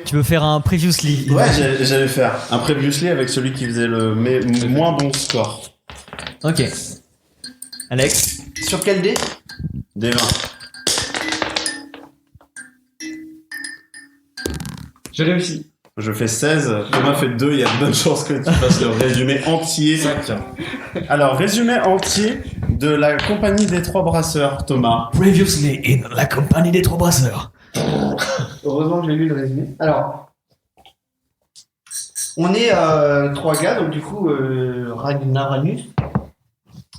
Tu veux faire un previously? Ouais, j'allais faire un previously avec celui qui faisait le moins bon score. Ok. Alex? Sur quel dé? Des 20. J'ai réussi. Je fais 16, Thomas fait 2, il y a de bonnes chances que tu fasses le résumé entier. Alors, résumé entier de la compagnie des trois brasseurs, Thomas. Previously in la compagnie des trois brasseurs. Heureusement que j'ai lu le résumé. Alors, on est 3 gars, donc du coup, Ragnaranus,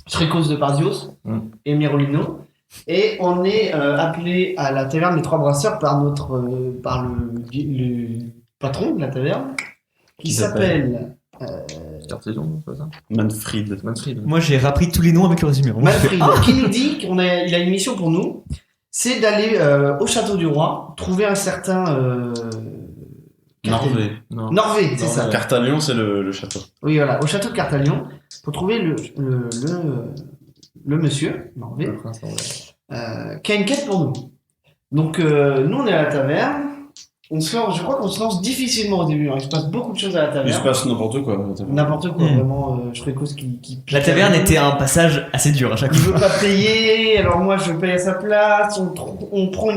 Shrikos de Pardios et Mirolino. Et on est appelé à la taverne des trois brasseurs par le patron de la taverne, qui s'appelle Cartesian, c'est ça? Manfred. Moi, j'ai rappris tous les noms avec le résumé. Manfred, qui nous dit il a une mission pour nous, c'est d'aller au château du roi, trouver un certain Norvé. Norvé, c'est ça. Cartalion, c'est le château. Oui, voilà, au château de Cartalion, pour trouver le monsieur, Norvé, qui a une quête pour nous. Donc, nous, on est à la taverne. Je crois qu'on se lance difficilement au début. Hein. Il se passe beaucoup de choses à la taverne. Il se passe n'importe quoi. N'importe quoi, vraiment. Je ferais cause qui La taverne était un passage assez dur à chaque Il fois. veut pas payer, alors moi je paye à sa place. On prend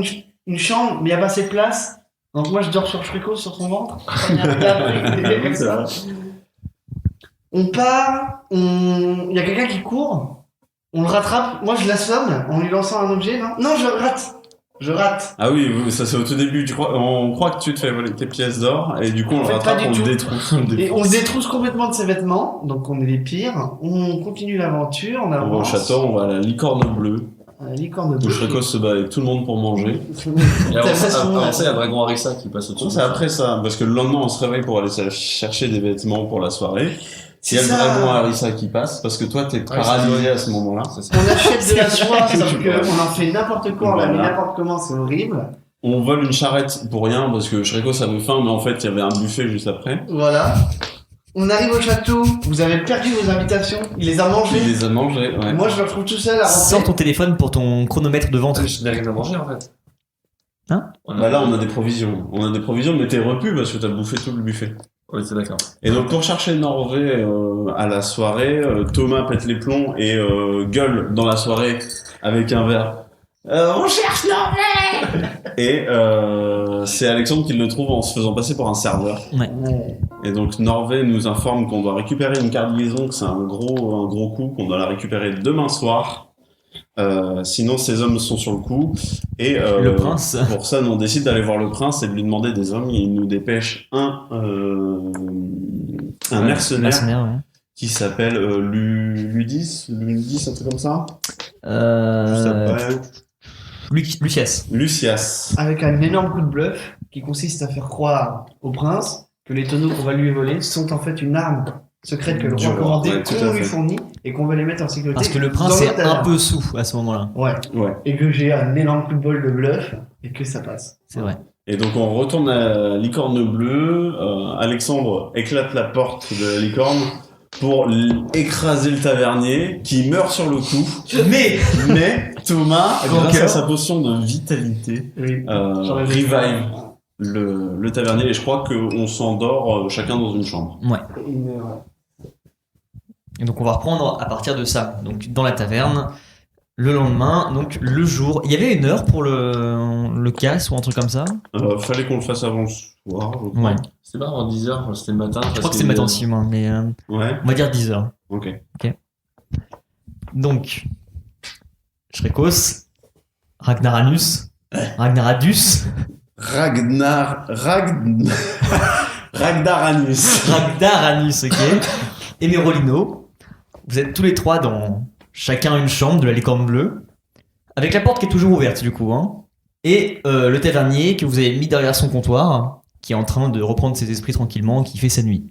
une chambre, mais il n'y a pas assez de place. Donc moi je dors sur Shrikos sur son ventre. On part, il y a quelqu'un qui court, on le rattrape. Moi je l'assomme en lui lançant un objet. Non, je rate. Ah oui, ça c'est au tout début. On croit que tu te fais voler tes pièces d'or et du coup on le En fait, rattrape, pas du on le tout. détrousse. Et on le détrousse complètement de ses vêtements, donc on est les pires. On continue l'aventure, on On va au avance. château, on va à la licorne bleue. Licorne Où bleue. Shrikos se bat avec tout le monde pour manger. Et avant ça, il y a Dragon Harissa qui passe au-dessus. C'est après ça, parce que le lendemain on se réveille pour aller chercher des vêtements pour la soirée. Il y a le C'est ça. dragon Harissa qui passe, parce que toi t'es paralysé à ce moment-là. C'est ça. On achète de la soie, sauf qu'on en fait n'importe quoi, on l'a mis n'importe comment, c'est horrible. On vole une charrette pour rien, parce que Shrikos avait faim, mais en fait il y avait un buffet juste après. Voilà. On arrive au château, vous avez perdu vos invitations, il les a Il mangées. les a mangés, ouais. Moi je me retrouve tout seul à Sors rentrer. ton téléphone pour ton chronomètre de vente. Je n'ai rien à manger en fait. Hein? Bah là on a des provisions. On a des provisions, mais t'es repu parce que t'as bouffé tout le buffet. Oui, c'est d'accord. Et donc pour chercher Norvé à la soirée, Thomas pète les plombs et gueule dans la soirée avec un verre. On cherche Norvé. Et c'est Alexandre qui le trouve en se faisant passer pour un serveur. Ouais. Et donc Norvé nous informe qu'on doit récupérer une cargaison, que c'est un gros coup, qu'on doit la récupérer demain soir. Sinon ces hommes sont sur le coup. Et Le prince. pour ça, nous on décide d'aller voir le prince et de lui demander des hommes. Il nous dépêche un mercenaire Mercenaire, ouais. qui s'appelle Ludis, un truc comme ça. Juste après. Lucias. Lucias. Avec un énorme coup de bluff qui consiste à faire croire au prince que les tonneaux qu'on va lui voler sont en fait une arme secrète que le Du roi a roi, commandée, ouais, tout qu'on à lui fait. fournit et qu'on va les mettre en sécurité. Parce que le prince dans est notre un taverne. peu sous à ce moment-là. Ouais. Ouais. Et que j'ai un énorme coup de bol de bluff et que ça passe. C'est vrai. Et donc on retourne à la licorne bleue. Alexandre éclate la porte de la licorne pour écraser le tavernier qui meurt sur le coup. Mais Thomas, grâce à sa potion de vitalité, Oui. revive le tavernier et je crois qu'on s'endort chacun dans une chambre. Et donc on va reprendre à partir de ça. Donc dans la taverne, le lendemain, donc le jour. Il y avait une heure pour le casse ou un truc comme ça? Fallait qu'on le fasse avant le soir. Je crois. Ouais. C'était pas avant 10h, c'était le matin. Je crois que c'est le matin aussi, moi, mais Ouais. on va dire 10h. Ok. Donc, Shrikos, Ragnaradus, Ragdaranus. ok, et Merolino. Vous êtes tous les trois dans chacun une chambre de la licorne bleue, avec la porte qui est toujours ouverte du coup, hein. Et le tavernier que vous avez mis derrière son comptoir, qui est en train de reprendre ses esprits tranquillement, qui fait sa nuit.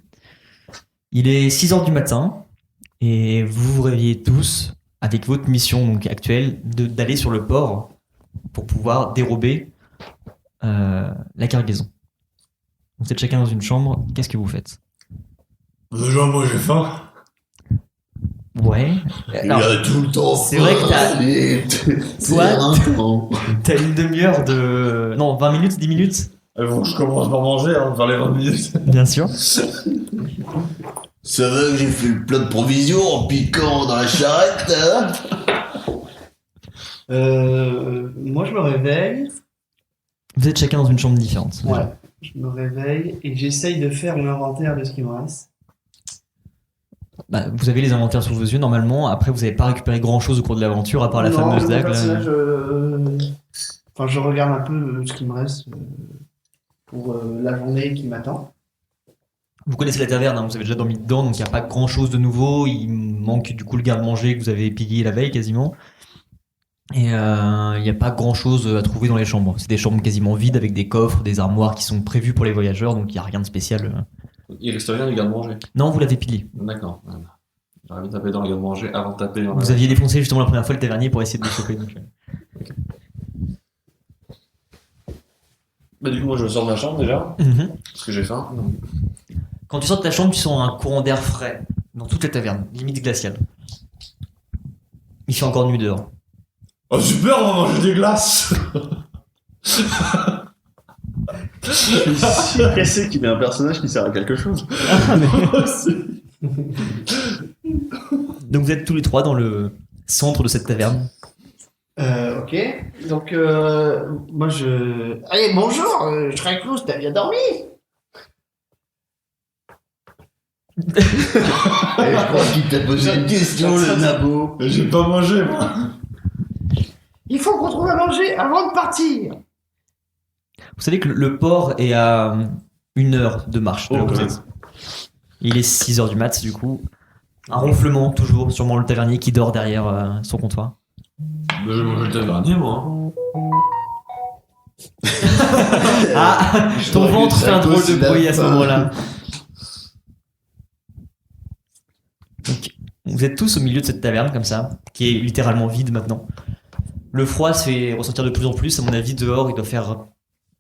Il est 6h du matin, et vous vous réveillez tous avec votre mission donc actuelle d'aller sur le port pour pouvoir dérober la cargaison. Vous êtes chacun dans une chambre, qu'est-ce que vous faites? Déjà, moi j'ai faim. Ouais. Il Alors, a tout le temps. c'est vrai que t'as. Toi, t'as une demi-heure de... Non, 20 minutes, 10 minutes Il faut que je commence par manger, hein, vers les 20 minutes. Bien sûr. Ça va que j'ai fait le plat de provisions en piquant dans la charrette, hein. Moi, je me réveille. Vous êtes chacun dans une chambre différente. Ouais. Je me réveille et j'essaye de faire un inventaire de ce qui me reste. Bah, vous avez les inventaires sous vos yeux normalement. Après, vous n'avez pas récupéré grand chose au cours de l'aventure à part la Non, fameuse mon dague. personnage, enfin, je regarde un peu ce qui me reste pour la journée qui m'attend. Vous connaissez la taverne, hein, vous avez déjà dormi dedans, donc il n'y a pas grand chose de nouveau. Il manque du coup le garde-manger que vous avez pillé la veille quasiment. Et il n'y a pas grand chose à trouver dans les chambres. C'est des chambres quasiment vides avec des coffres, des armoires qui sont prévues pour les voyageurs, donc il n'y a rien de spécial. Il reste rien du garde-manger. Non, vous l'avez pillé. D'accord. Voilà. J'aurais bien tapé dans le garde-manger avant de taper dans Vous aviez défoncé justement la première fois le tavernier pour essayer de le choper. Donc, Bah, du coup, moi, je sors de ma chambre déjà, parce que j'ai faim. Quand tu sors de ta chambre, tu sens un courant d'air frais dans toute la taverne, limite glaciale. Il fait encore nuit dehors. Oh super, on va manger des glaces. Je suis pressé qu'il ait un personnage qui sert à quelque chose. Donc vous êtes tous les trois dans le centre de cette taverne. Ok. Donc, moi, je... Allez, bonjour, Shreklous, t'as bien dormi? Je crois qu'il t'a posé une question, le nabo. J'ai pas mangé, moi. Il faut qu'on trouve à manger avant de partir. Vous savez que le port est à 1 heure de marche de là où vous êtes. Il est 6h du mat, du coup. Un ronflement, toujours, sûrement le tavernier qui dort derrière son comptoir. Mais j'ai mangé le tavernier, moi. Ah, ton ventre fait un drôle de bruit à ce moment-là. Donc, vous êtes tous au milieu de cette taverne, comme ça, qui est littéralement vide maintenant. Le froid se fait ressentir de plus en plus. À mon avis, dehors, il doit faire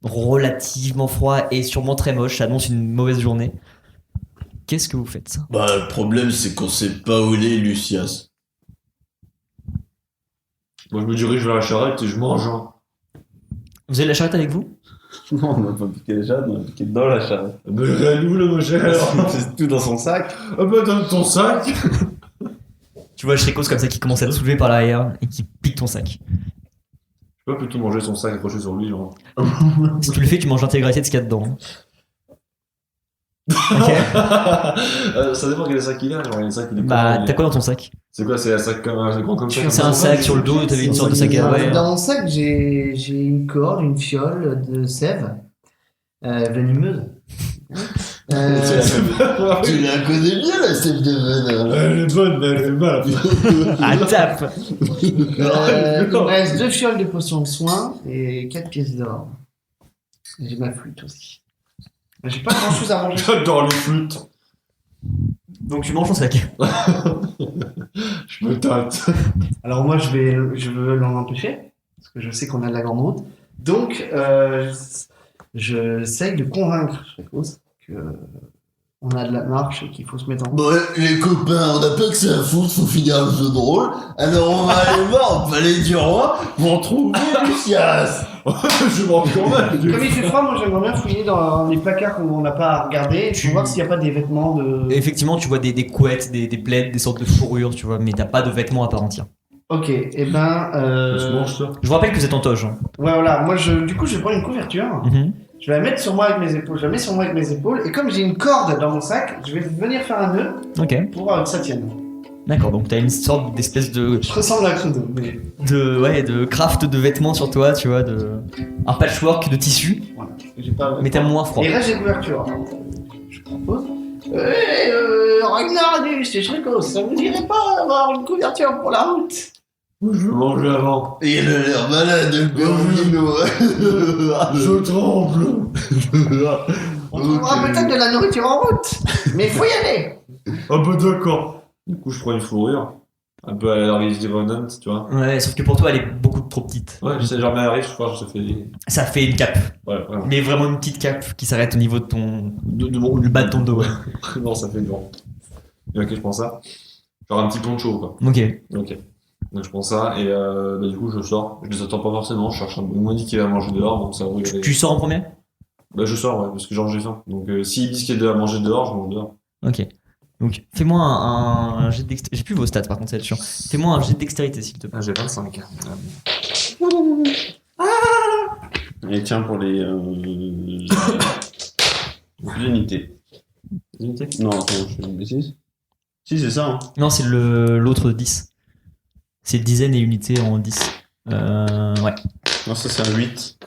relativement froid et sûrement très moche. Ça annonce une mauvaise journée. Qu'est-ce que vous faites? Bah, le problème, c'est qu'on sait pas où il est, Lucias. Moi, je me dirige vers la charrette et je mange. Hein. Vous avez la charrette avec vous? Non, on n'a pas piqué les charrettes, on a piqué dans la charrette. Mais elle est où, là, mon cher? C'est tout dans son sac. Ah bah, donne ton sac. Tu vois Shrikos comme ça qui commence à te soulever par l'arrière et qui pique ton sac. Je peux pas plutôt manger son sac accroché sur lui, genre. Si tu le fais, tu manges l'intégralité de ce qu'il y a dedans. Ok. Ça dépend quel sac il a, genre, il y a des sacs qui Bah, t'as quoi dans ton sac? C'est quoi, c'est un sac comme un grand comme ça? C'est un sac sur le dos, t'avais une sorte de sac à ouais. Dans mon sac, j'ai une corde, une fiole de sève venimeuse. Tu la connais bien, la sève de venin. Elle est bonne, mais elle est mal. Ah, tape. Il me reste 2 fioles de potions de soin et 4 pièces d'or. J'ai ma flûte aussi. J'ai pas grand chose à manger. J'adore les flûtes. Donc tu manges ton sac. Je me tâte. Alors moi, je veux l'en empêcher parce que je sais qu'on a de la grande route. Donc, j'essaye de convaincre Shrekos que on a de la marche et qu'il faut se mettre en... Bon, les copains, on n'a pas que ça à foutre, faut finir le jeu de rôle. Alors on va aller voir au palais du roi pour trouver Lucias. Je mange quand même. Comme il fait froid, moi j'aimerais bien fouiller dans les placards qu'on n'a pas à regarder pour voir s'il n'y a pas des vêtements de... Et effectivement, tu vois des couettes, des plaids, des sortes de fourrures, tu vois, mais t'as pas de vêtements à part entière. Ok, et ben... Je mange ça. Je vous rappelle que vous êtes en toge. Hein. Ouais, voilà, moi du coup je vais prendre une couverture. Je vais la mettre sur moi avec mes épaules. Je la mets sur moi avec mes épaules. Et comme j'ai une corde dans mon sac, je vais venir faire un nœud Ok. pour que ça tienne. D'accord, donc t'as une sorte d'espèce de Je ressemble à Clodo, mais... de craft de vêtements sur toi, tu vois, un patchwork de tissu, Voilà. J'ai pas... mais t'as moins froid. Et reste des couvertures. Alors, je propose... Ragnar, c'est Shrekos, ça vous dirait pas d'avoir une couverture pour la route? Je vais manger avant. Il a l'air malade, le Berlino. Je tremble. On trouvera peut-être de la nourriture en route, mais il faut y aller. Ah bah d'accord. Du coup, je prends une fourrure. Un peu à la Harry's Revenant, tu vois. Ouais, sauf que pour toi, elle est beaucoup trop petite. Ouais, je sais, genre, mais Harry, je crois que ça fait... Ça fait une cape, Ouais, vraiment. mais vraiment une petite cape qui s'arrête au niveau de ton... De mon... le bas de ton dos, ouais. Non, ça fait grand. Et ok, je prends ça. Genre un petit poncho, quoi. Ok. Ok. Donc je prends ça et bah, du coup je sors. Je les attends pas forcément, je cherche un... On m'a dit qu'il va manger dehors, donc ça roule. Tu sors en premier? Bah, je sors, ouais, parce que genre j'ai faim. Donc, s'ils disent qu'il y a à manger dehors, je mange dehors. Ok. Donc, fais-moi un jet de dextérité. J'ai plus vos stats par contre, c'est chiant. Fais-moi un jet de dextérité s'il te plaît. Ah, j'ai 25. Et tiens, pour les unités. Unité. Non, attends, je fais une bêtise. Si, c'est ça. Hein. Non, c'est l'autre 10. C'est dizaines et unités en 10. Ouais. Non, ça, c'est un 8.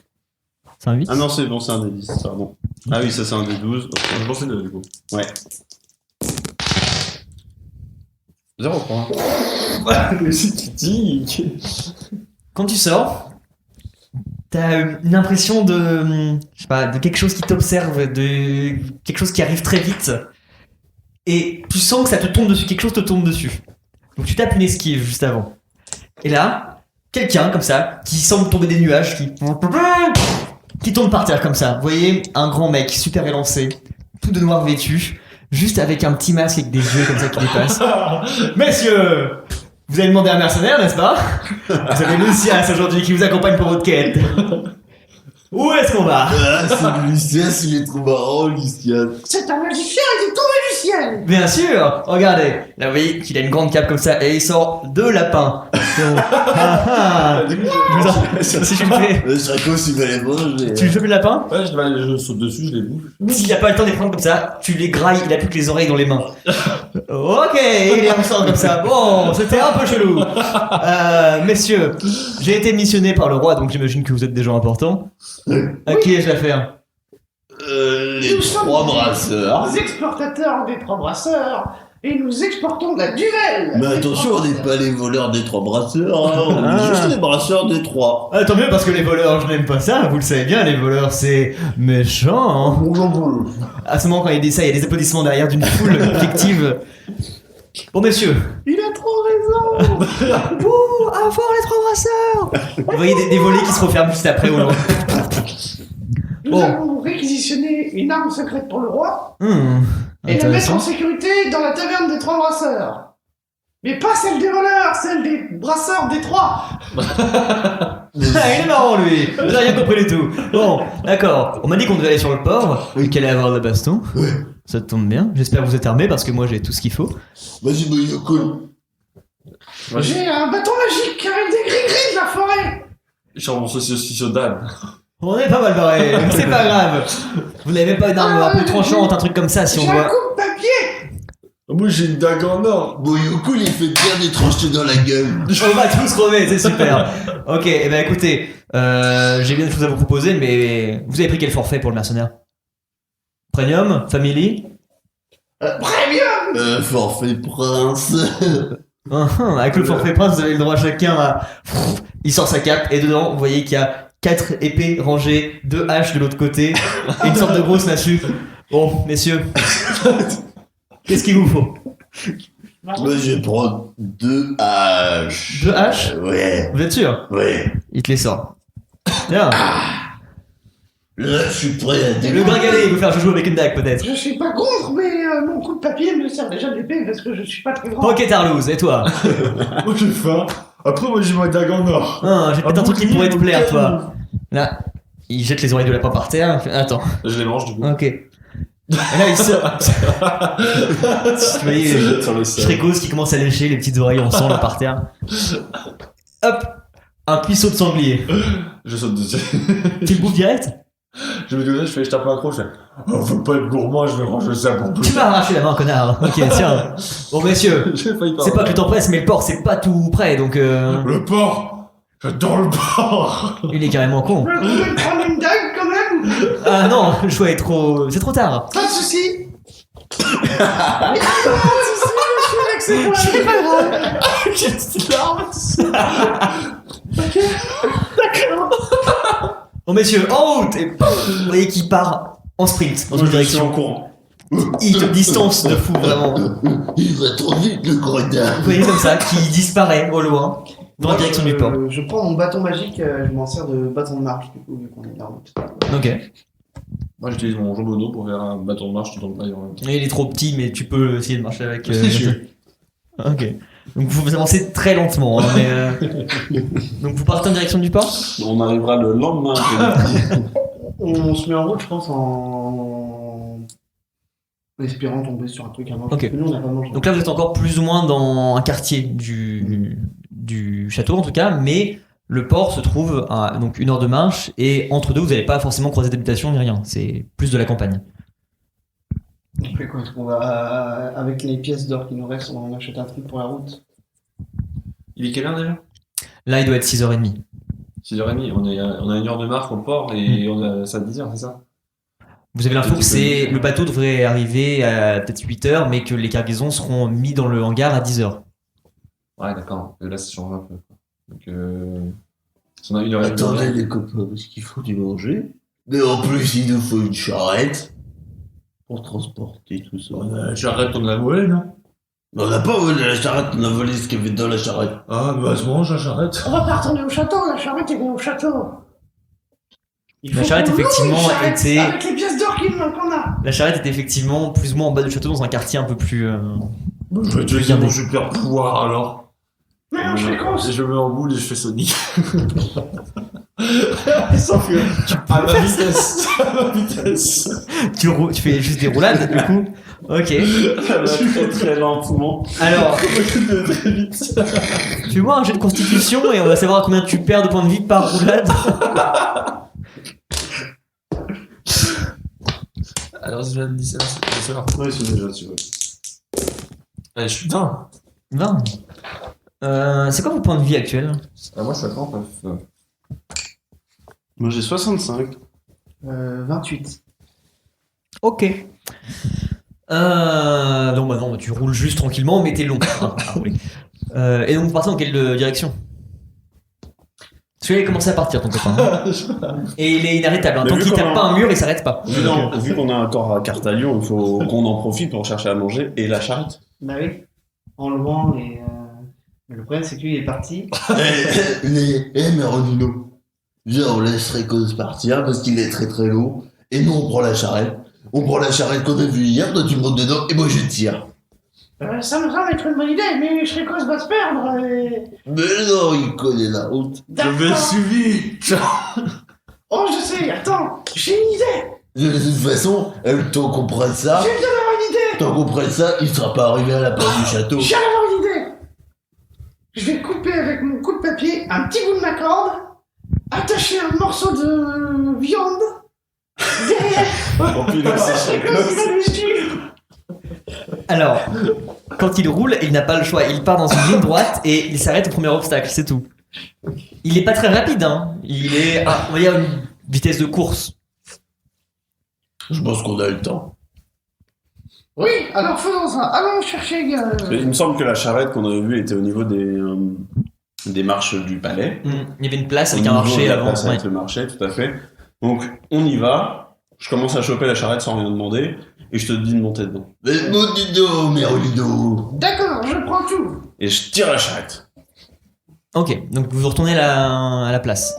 C'est un 8 Ah non, c'est bon, c'est un des 10, pardon. Ah oui, ça, c'est un des 12. Ok. Je pensais deux, du coup. Ouais. 0 point. C'est critique. Quand tu sors, t'as une impression de, je sais pas, de quelque chose qui t'observe, de quelque chose qui arrive très vite, et tu sens que ça te tombe dessus, quelque chose te tombe dessus. Donc tu tapes une esquive juste avant. Et là, quelqu'un comme ça, qui semble tomber des nuages, qui tombe par terre comme ça. Vous voyez, un grand mec super élancé, tout de noir vêtu, juste avec un petit masque avec des yeux comme ça qui dépassent. Messieurs, vous avez demandé un mercenaire, n'est-ce pas? Vous avez Lucias aujourd'hui qui vous accompagne pour votre quête. Où est-ce qu'on va? Ah, c'est Lucias, il est trop marrant, Lucias. C'est un magicien, il est tombé du ciel. Bien sûr. Regardez, là vous voyez qu'il a une grande cape comme ça et il sort deux lapins. Donc, si je me fais, Le Shrikos, il va les manger. tu chopes le lapin? Ouais, je saute dessus, je les bouffe. S'il n'a pas le temps de les prendre comme ça, tu les grailles, il a plus que les oreilles dans les mains. Ok, il les ressort comme ça. Bon, c'était un peu chelou. Messieurs, j'ai été missionné par le roi, donc j'imagine que vous êtes des gens importants. À qui ai-je affaire? Les Nous sommes trois brasseurs. Les exportateurs des trois brasseurs. Et nous exportons de la duvel. Mais attention, on n'est pas les voleurs des trois brasseurs, hein. On Ah. est juste les brasseurs des trois. Ah, tant mieux parce que les voleurs, je n'aime pas ça, vous le savez bien, les voleurs c'est méchant. À ce moment, quand il dit ça, il y a des applaudissements derrière d'une foule fictive. Bon, messieurs. Il a trop raison. Ouh, à fort les trois brasseurs. Vous voyez des volets qui se referment juste après au loin. Nous Bon. avons réquisitionné une arme secrète pour le roi et la mettre Intéressant. en sécurité dans la taverne des trois brasseurs. Mais pas celle des voleurs, celle des brasseurs des trois. Ah, il est marrant lui. J'ai rien compris du tout. Bon, d'accord. On m'a dit qu'on devait aller sur le port, qu'elle allait avoir la baston. Ouais. Ça te tombe bien. J'espère que vous êtes armés parce que moi j'ai tout ce qu'il faut. Vas-y, Boyoko. J'ai un bâton magique avec des gris-gris de la forêt. Je suis en saucisson d'âne. On est pas mal barré, c'est pas grave. Vous n'avez même pas une arme un peu tranchante, un truc comme ça si on J'ai un doit. coupe-papier. Moi, j'ai une dague en or. Boyoko, il fait bien des tranchées dans la gueule. On va tous crever, c'est super. Ok, et ben écoutez, j'ai bien des choses à vous proposer, mais vous avez pris quel forfait pour le mercenaire? Premium? Family? Premium. Forfait prince. Avec le forfait prince, vous avez le droit chacun à. Il sort sa cape et dedans, vous voyez qu'il y a 4 épées rangées, 2 haches de l'autre côté et une sorte de grosse massue. Bon, messieurs, qu'est-ce qu'il vous faut? Moi, je vais prendre 2 haches. 2 haches? Ouais, Vous êtes sûr? ouais. Il te les sort. Bien. Là, je suis prêt à Le démarrer. gringalet, il veut faire jouer avec une dague peut-être. Je suis pas contre, mais mon coupe-papier me sert déjà d'épée parce que je suis pas très grand. Ok, Tarlouse, et toi? Moi, j'ai faim. Après, moi, j'ai ma dague en or. Ah, j'ai peut-être un truc qui pourrait te plaire, toi. toi. Là, il jette les oreilles de lapin par terre. Il fait, attends, Je les mange, du coup. ok. Et là, il sort. Vous voyez, Jette sur le sol. Shrikos qui commence à lécher les petites oreilles en sang là par terre. Hop, un puisseau de sanglier. Je saute dessus. Tu le bouffes direct? Je me dis, je tape un croc, je fais, oh, faut pas être gourmand, je vais ranger ça pour plus. Tu m'as arraché la main, connard. Ok, tiens. Bon, messieurs, J'ai failli c'est pas que le temps presse, mais le port, c'est pas tout près, donc Le porc! J'adore le porc! il est carrément con. Vous pouvez me prendre une dague quand même. Ah non, le choix est trop. C'est trop tard. Pas de soucis. Pas de soucis, je suis avec ses Bon, messieurs, en route! Et pouf, vous voyez qu'il part en sprint dans Moi, une je suis en direction. courant. Il te distance de fou, vraiment. Il va trop vite, le gredin. Vous voyez comme ça, qui disparaît au loin dans la direction du port. Je prends mon bâton magique, je m'en sers de bâton de marche du coup vu qu'on est en route. Ok. Moi, j'utilise mon jambonneau pour faire un bâton de marche tout en le paillant en même temps. Il est trop petit, mais tu peux essayer de marcher avec. C'est sûr. Ok. Donc vous avancez très lentement, hein, mais. Donc vous partez en direction du port? On arrivera le lendemain. On se met en route, je pense, en espérant tomber sur un truc à manger. Ok. Parce que nous, on n'a pas mangé. Donc là, vous êtes encore plus ou moins dans un quartier du château, en tout cas, mais le port se trouve à donc 1 heure de marche, et entre deux, vous n'allez pas forcément croiser d'habitation ni rien. C'est plus de la campagne. On fait quoi? Est-ce qu'on va, avec les pièces d'or qui nous restent, on en achète un truc pour la route? Il est quelle heure déjà? Là, il doit être 6h30. 6h30, on a 1 heure de marche au port et on a ça à 10h, c'est ça? Vous avez l'info que le bateau devrait arriver à peut-être 8h, mais que les cargaisons seront mis dans le hangar à 10h. Ouais, d'accord. Là, ça change un peu. Donc, si on a 1h30. Attendez les copains, parce qu'il faut du manger. Mais en plus, il nous faut une charrette pour transporter tout ça. J'arrête, on l'a volé, non? On n'a pas volé la charrette, on a volé ce qu'il y avait dans la charrette. Ah, mais à ce moment, j'arrête. On va pas retourner au château, la charrette est au château. Il La faut charrette, qu'on loue effectivement, une charrette était... Avec les pièces d'or qu'on a. La charrette était effectivement plus ou moins en bas du château, dans un quartier un peu plus... Je vais te dire mon super pouvoir alors. Mais non, je fais con. Je me mets en boule et je fais Sonic. Sauf que à ma vitesse. À ma vitesse. tu fais juste des roulades, du coup. Ok. Ça va très très lentement. Alors, Très vite. fais-moi un jet de constitution et on va savoir combien tu perds de points de vie par roulade. Alors, je viens de dire ça. C'est ça. Ouais, ils sont déjà dessus. Ouais. Allez, je suis 20. 20. C'est quoi vos points de vie actuels? Moi, je suis à 39. Moi j'ai 65. 28. Ok. Donc bah non, tu roules juste tranquillement, mais t'es long à rouler. Et donc vous partez dans quelle direction? Parce qu'il a commencé à partir ton copain. Hein. Et il est inarrêtable. Hein. Mais Tant vu qu'il qu'on tape a- pas un mur, il s'arrête pas. Vu qu'on a encore à Cartalion, il faut qu'on en profite pour chercher à manger et la charrette. Bah oui. En louant et. Le problème, c'est qu'il est parti. Mais Ronino, viens, on laisse Récos partir parce qu'il est très très lourd. Et nous, on prend la charrette. On prend la charrette qu'on a vue hier, toi tu montes dedans et moi je tire. Ça me semble être une bonne idée, mais Shrikos va se perdre. Mais non, il connaît la route. D'accord. suivi. Oh, je sais, attends, j'ai une idée. De toute façon, le temps qu'on prenne ça, Je viens d'avoir une idée. tant qu'on prenne ça, il sera pas arrivé à la porte du château. Je viens d'avoir une idée. Je vais couper avec mon coup de papier un petit bout de ma corde, attacher un morceau de viande derrière. On pilote ses Shrikos, il va nous suivre. Alors, quand il roule, il n'a pas le choix. Il part dans une ligne droite et il s'arrête au premier obstacle, c'est tout. Il est pas très rapide, hein. Il est, on va dire, une vitesse de course. Je pense qu'on a le temps. Oui, alors faisons ça. Allons chercher. Il me semble que la charrette qu'on avait vue était au niveau des marches du palais. Il y avait une place avec Au un niveau marché de la avant. place avec Ouais. le marché, tout à fait. Donc on y va. Je commence à choper la charrette sans rien demander et je te dis de monter dedans. Mais Ronino, mais Ronino. D'accord, je prends tout. Et je tire la charrette. Ok, donc vous retournez à la place.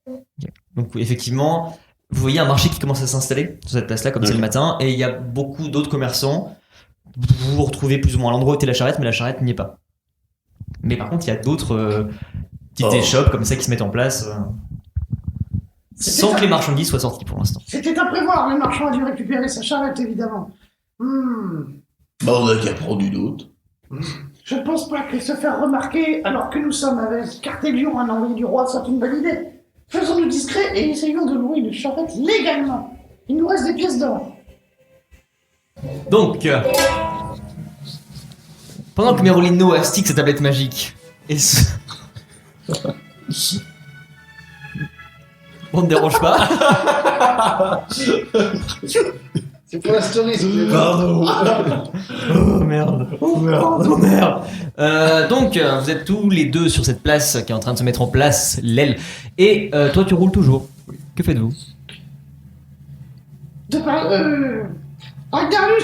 Ok. Donc effectivement, vous voyez un marché qui commence à s'installer sur cette place-là, comme c'est le matin, et il y a beaucoup d'autres commerçants. Vous vous retrouvez plus ou moins à l'endroit où était la charrette, mais la charrette n'y est pas. Mais par contre, il y a d'autres petites échoppes comme ça qui se mettent en place, sans que les marchandises soient sorties pour l'instant. C'était à prévoir, le marchand a dû récupérer sa charrette, évidemment. Bah on a qu'à prendre une autre. Je ne pense pas que se faire remarquer alors que nous sommes avec Cartélion, un envoyé du roi, soit une bonne idée. Faisons-nous discrets et essayons de louer une charrette légalement. Il nous reste des pièces d'or. Donc, pendant que Merolino astique sa tablette magique, et on ne dérange pas. C'est pour la story, s'il vous plaît. Pardon. Oh merde. Oh merde. Oh merde. Donc, vous êtes tous les deux sur cette place qui est en train de se mettre en place, l'aile. Et toi, tu roules toujours. Que faites-vous? Darius,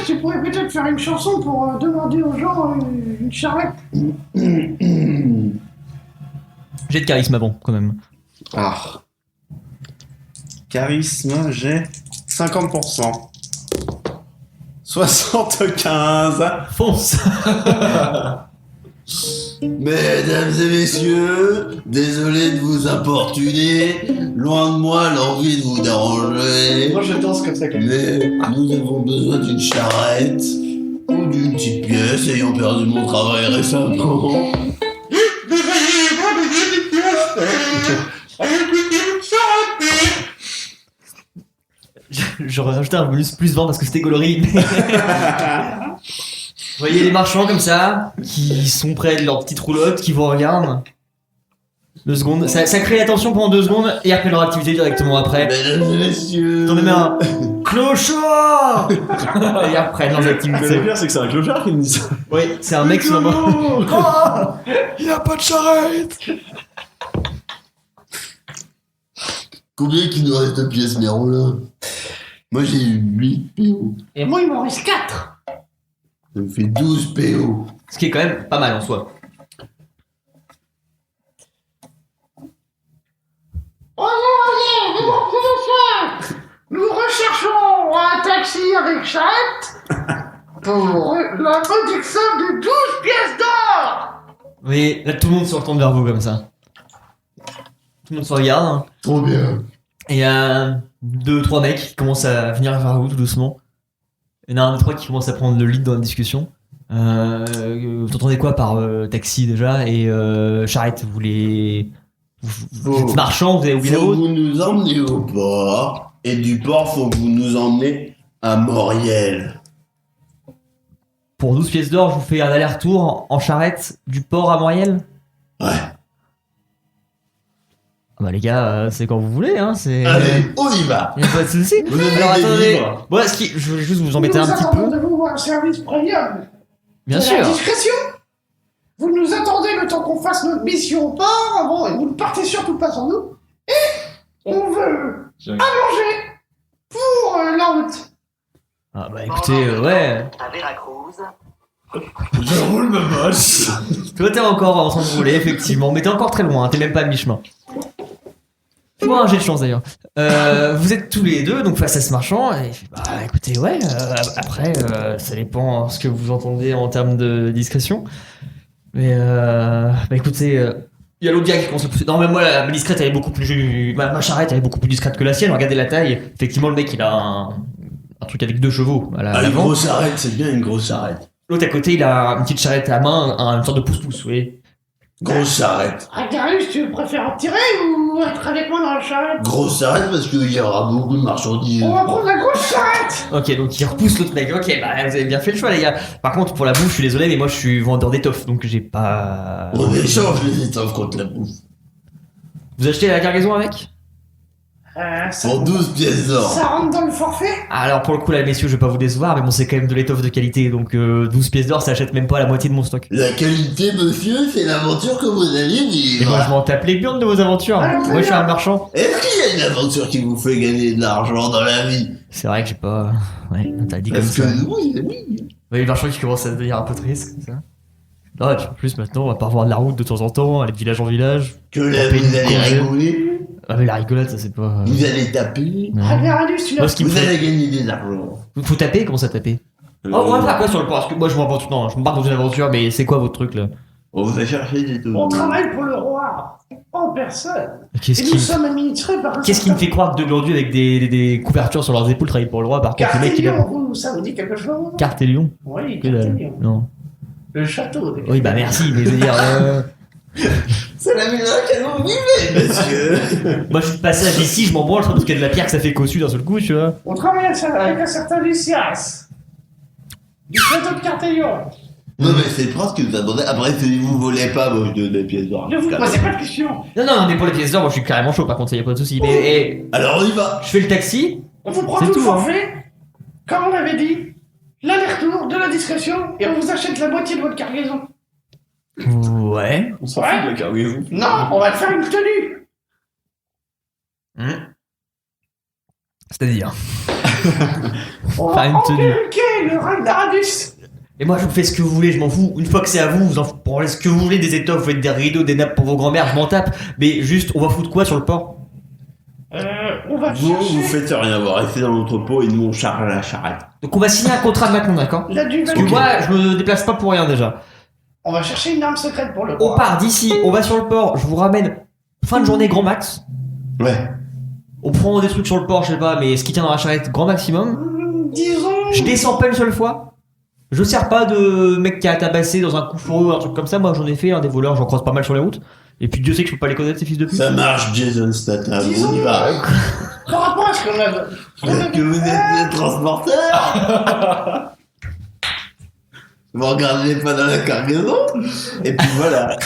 tu pourrais peut-être faire une chanson pour demander aux gens une charrette. J'ai de charisme avant, quand même. Ah. Charisme, j'ai 50%. 75. Fonce. Mesdames et messieurs, désolé de vous importuner, loin de moi l'envie de vous déranger, Moi je danse comme ça. mais nous avons besoin d'une charrette ou d'une petite pièce ayant perdu mon travail récemment. J'aurais rajouté un bonus plus 20 parce que c'était gaulerie. Mais... Vous voyez les marchands comme ça, qui sont près de leur petite roulotte, qui vous regardent. 2 secondes. Ça crée la tension pendant 2 secondes et après leur activité directement après. Mesdames et messieurs, T'en mets un clochard et après leurs Mais le activités. pire, c'est que c'est un clochard qui me dit ça. Oui, c'est un mec sur il a pas de charrette. Combien qu'il nous reste de pièces, Merolin? Moi j'ai eu 8 PO. Et moi, il m'en reste 4. Ça me fait 12 PO. Ce qui est quand même pas mal en soi. Oyez, mesdames et messieurs, nous recherchons un taxi avec charrette pour la modique somme de 12 pièces d'or. Oui, là tout le monde se retourne vers vous comme ça. Tout le monde se regarde. Trop bien. Et il y a 2-3 mecs qui commencent à venir vers vous tout doucement. Il y en a un des 3 qui commence à prendre le lead dans la discussion. Vous entendez quoi par taxi déjà et charrette? Vous êtes marchand, vous avez oublié la Faut que route? vous nous emmenez au port. Et du port, faut que vous nous emmenez à Moriel. Pour 12 pièces d'or, je vous fais un aller-retour en charrette du port à Moriel? Ouais. Ah bah les gars, c'est quand vous voulez, hein, c'est... Allez, on y va. Y a pas de soucis. Vous avez Alors des attendez, livres. bon, je veux juste vous embêter Nous un petit attendons peu. de vous un service premium. Bien De sûr. La discrétion. Vous nous attendez le temps qu'on fasse notre mission au port. Bon, et vous ne partez surtout pas sans nous. Et on veut J'ai- manger pour la route. Ah bah écoutez, ouais. À Veracruz, Je roule ma bosse. Toi t'es encore en train de rouler, effectivement, mais t'es encore très loin, t'es même pas à mi-chemin. Fais-moi un jet de chance d'ailleurs. Vous êtes tous les deux donc face à ce marchand et il fait, bah écoutez ouais. Après ça dépend ce que vous entendez en termes de discrétion. Mais bah écoutez, il y a l'autre gars qui commence à pousser. Non mais moi ma discrète elle est beaucoup plus, ma charrette elle est beaucoup plus discrète que la sienne. Regardez la taille. Effectivement le mec il a un truc avec 2 chevaux à Ah, une l'avant. grosse charrette, c'est bien une grosse charrette. L'autre à côté il a une petite charrette à main, une sorte de pouce-pouce, vous voyez. Grosse charrette. Darius, tu préfères en tirer ou être avec moi dans la charrette? Grosse charrette parce qu'il y aura beaucoup de marchandises. On va prendre la grosse charrette. Ok, donc il repousse l'autre mec. Ok, bah vous avez bien fait le choix, les gars. Par contre, pour la bouffe, je suis désolé, mais moi je suis vendeur d'étoffe, donc j'ai pas. On échange les étoffes contre la bouffe. Vous achetez la cargaison avec? Ça, Pour 12 pièces d'or. ça rentre dans le forfait? Alors pour le coup, là, messieurs, je vais pas vous décevoir, mais bon, c'est quand même de l'étoffe de qualité, donc 12 pièces d'or, ça achète même pas la moitié de mon stock. La qualité, monsieur, c'est l'aventure que vous allez Et moi, je vivre. m'en tape les burnes de vos aventures. Alors, Moi, je suis un marchand. Est-ce qu'il y a une aventure qui vous fait gagner de l'argent dans la vie? C'est vrai que j'ai pas. Ouais, t'as dit comme Parce ça. que oui, oui. Vous voyez le marchand qui commence à devenir un peu triste, comme ça. Non, et puis en plus, maintenant, on va pas revoir de la route de temps en temps, aller de village en village. Que là, Taper vous une allez congé. rigoler, Ah, mais la rigolade, ça c'est pas. vous allez taper, Non. Darius, tu l'as. Moi, ce qui me vous fait. allez gagner des argent. Faut taper? Comment ça taper? Oh, on va faire quoi sur le port? Parce que moi, je m'embarque non, je m'embarque dans une aventure, mais c'est quoi votre truc là? On vous a cherché des trucs. On travaille pour le roi, en personne. Qu'est-ce Et qui, nous sommes administrés par un qu'est-ce qui me fait croire que deux glandus avec des couvertures sur leurs épaules travaillent pour le roi? Par contre, le mec il a. Cartélion, ça vous dit quelque chose? Cartélion? Oui, Que dalle. Cartélion. Non. Le château. de Oui, bah merci, mais je veux dire. C'est la maison canon vivait, monsieur. Moi je suis de passage ici, je m'en branle, parce qu'il y a de la pierre que ça fait cossu d'un seul coup, tu vois. On travaille avec un certain Lucias. Du château de Cartélion. Non, mais c'est le prince qui nous a demandé. Après, si vous volez pas, moi je donne des pièces d'or. Ne vous posez pas de questions. Non, mais pour les pièces d'or, moi je suis carrément chaud, par contre, ça y a pas de soucis. Mais Alors on y va. je fais le taxi. On vous prend C'est tout le tout, hein. forfait, comme on l'avait dit, l'aller-retour, de la discrétion, et on vous achète la moitié de votre cargaison. Ouais. On s'en fout de la cargaison. Non, on va te faire une tenue. C'est-à-dire. On Faire va une tenue. emperquer le Ragnaradus. Et moi je vous fais ce que vous voulez, je m'en fous. Une fois que c'est à vous, vous en prenez ce que vous voulez, des étoffes, vous faites des rideaux, des nappes pour vos grand-mères, je m'en tape. Mais juste, on va foutre quoi sur le port? On va Vous, chercher vous faites rien, vous restez dans l'entrepôt et nous on charge la charrette. Donc on va signer un contrat maintenant, d'accord? la duvel. Parce que moi, je me déplace pas pour rien déjà. On va chercher une arme secrète pour le On roi. part d'ici, on va sur le port, je vous ramène fin de journée grand max. Ouais. On prend des trucs sur le port, je sais pas, mais ce qui tient dans la charrette, grand maximum. Disons. Je descends pas une seule fois. Je sers pas de mec qui a tabassé dans un coup fourreux, un truc comme ça. Moi j'en ai fait, des voleurs, j'en croise pas mal sur les routes. Et puis Dieu sait que je peux pas les connaître, ces fils de pute. Ça marche, Jason Statham. Disons- On y va. Par rapport à ce qu'on a. Est-ce que vous êtes des transporteurs? Vous regardez pas dans la cargaison? Et puis voilà.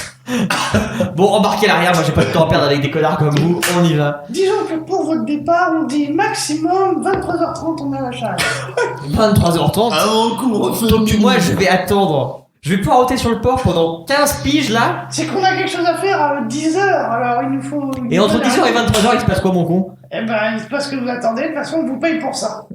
Bon, embarquez à l'arrière, moi j'ai pas de temps à perdre avec des connards comme vous, on y va. Disons que pour votre départ, on dit maximum 23h30, on est à la charrette. 23h30. Avant couvre-feu. Donc moi je vais attendre. Je vais poireauter sur le port pendant 15 piges là. C'est qu'on a quelque chose à faire à 10h, alors il nous faut. Et entre 10h et 23h il se passe quoi mon con? Eh ben, il se passe que vous attendez, de toute façon, on vous paye pour ça.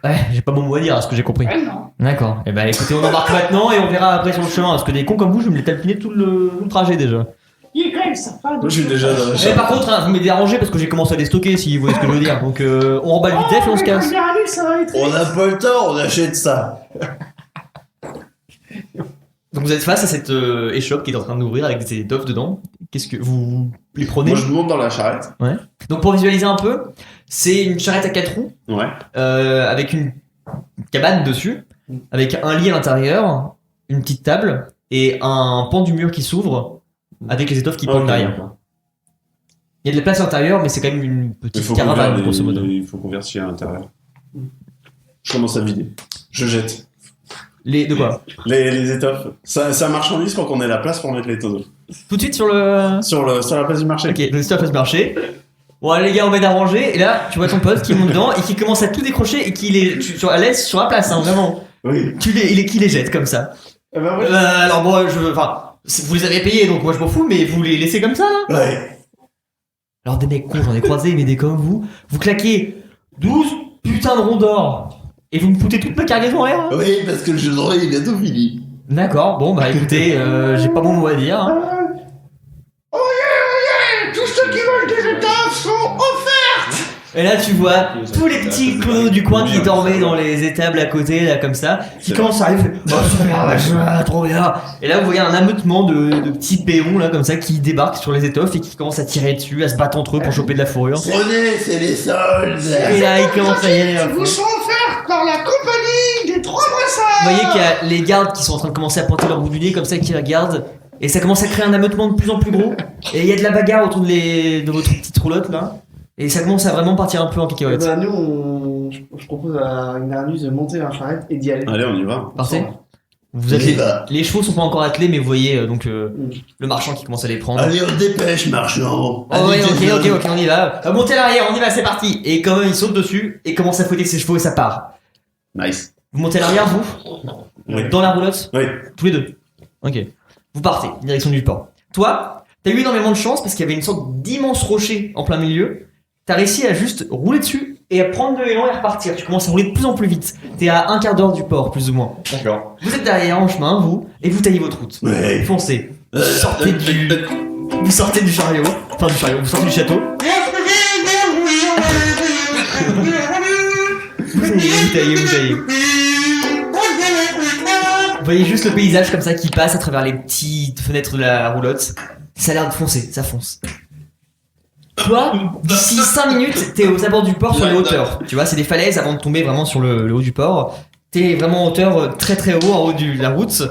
Ouais, j'ai pas mon mot à dire à ce que j'ai compris. Eh non. D'accord. Et bah écoutez, on embarque maintenant et on verra après sur le chemin. Parce que des cons comme vous, je vais me les talpiner tout le trajet déjà. Il est quand même sympa. Moi, je suis déjà dans la Mais charrette. par contre, vous m'avez dérangé parce que j'ai commencé à déstocker si vous voyez ce que je veux dire. Donc on remballe vite et on se casse. Ça va aller très On n'a pas le temps, on achète ça. Donc vous êtes face à cette échoppe qui est en train d'ouvrir avec des étoffes dedans. Qu'est-ce que vous les prenez? Moi, je monte dans la charrette. Donc pour visualiser un peu, c'est une charrette à 4 roues Ouais. avec une cabane dessus, avec un lit à l'intérieur, une petite table et un pan du mur qui s'ouvre avec les étoffes qui pendent Ok. derrière. Il y a de la place à l'intérieur, mais c'est quand même une Il petite faut qu'on caravane garde grosso modo. il faut qu'on vérifie à l'intérieur. Je commence à vider. Je jette. De quoi? Les étoffes. Ça marchandise pour qu'on ait la place pour mettre les tonneaux. Tout de suite sur le. Sur la place du marché. Ok, le stop à se marcher. Bon, allez, les gars, on va d'arranger. Et là, tu vois ton pote qui monte dedans et qui commence à tout décrocher et qui à l'aise sur la place, hein, vraiment. Oui. Qui les jette comme ça. Eh ben, ouais. Alors, bon, vous les avez payés donc moi je m'en fous, mais vous les laissez comme ça là? Ouais. Alors, des mecs cons, j'en ai croisé, mais des comme vous claquez 12 putains de ronds d'or et vous me foutez toute ma cargaison en l'air là? Oui, parce que le jeu de rôle est bientôt fini. D'accord, bon, bah écoutez, j'ai pas mon mot à dire. Hein. Tous ceux qui veulent des étoffes sont offerts. Et là, tu vois tous les petits clodos du coin qui dormaient dans les étables à côté, là, comme ça, qui commencent à arriver. Oh, super, machin, trop bien. Et là, vous voyez un ameutement de petits péons, là, comme ça, qui débarquent sur les étoffes et qui commencent à tirer dessus, à se battre entre eux pour choper de la fourrure. Prenez, c'est les soldes. Et là, ils commencent à y aller. Ils vous sont offerts par la compagnie des trois brassards. Vous voyez qu'il y a les gardes qui sont en train de commencer à pointer leur bout du nez, comme ça, qui regardent. Et ça commence à créer un ameutement de plus en plus gros. Et il y a de la bagarre autour de votre petite roulotte, là. Et ça commence à vraiment partir un peu en cacahuète. Bah, nous, je propose à une Arnus de monter dans la charrette et d'y aller. Allez, on y va. Parfait. Vous êtes les chevaux sont pas encore attelés, mais vous voyez le marchand qui commence à les prendre. Allez, on se dépêche, marchand. Oh ouais, Allez, ok, on y va. Montez à l'arrière, on y va, c'est parti. Et quand même, il saute dessus et commence à fouetter ses chevaux et ça part. Nice. Vous montez à l'arrière, vous Oui. Dans la roulotte Oui. Tous les deux. Ok. Vous partez, direction du port. Toi, t'as eu énormément de chance parce qu'il y avait une sorte d'immense rocher en plein milieu. T'as réussi à juste rouler dessus et à prendre de l'élan et à repartir. Tu commences à rouler de plus en plus vite. T'es à un quart d'heure du port, plus ou moins. D'accord. Vous êtes derrière en chemin, vous, et vous taillez votre route. Ouais. Foncez. Vous sortez du chariot. Enfin, du chariot, vous sortez du château. Vous taillez. Vous voyez juste le paysage comme ça qui passe à travers les petites fenêtres de la roulotte. Ça a l'air de foncer, ça fonce. Toi, d'ici 5 minutes, t'es aux abords du port sur les hauteurs. Tu vois, c'est des falaises avant de tomber vraiment sur le haut du port. T'es vraiment en hauteur très très haut en haut de la route.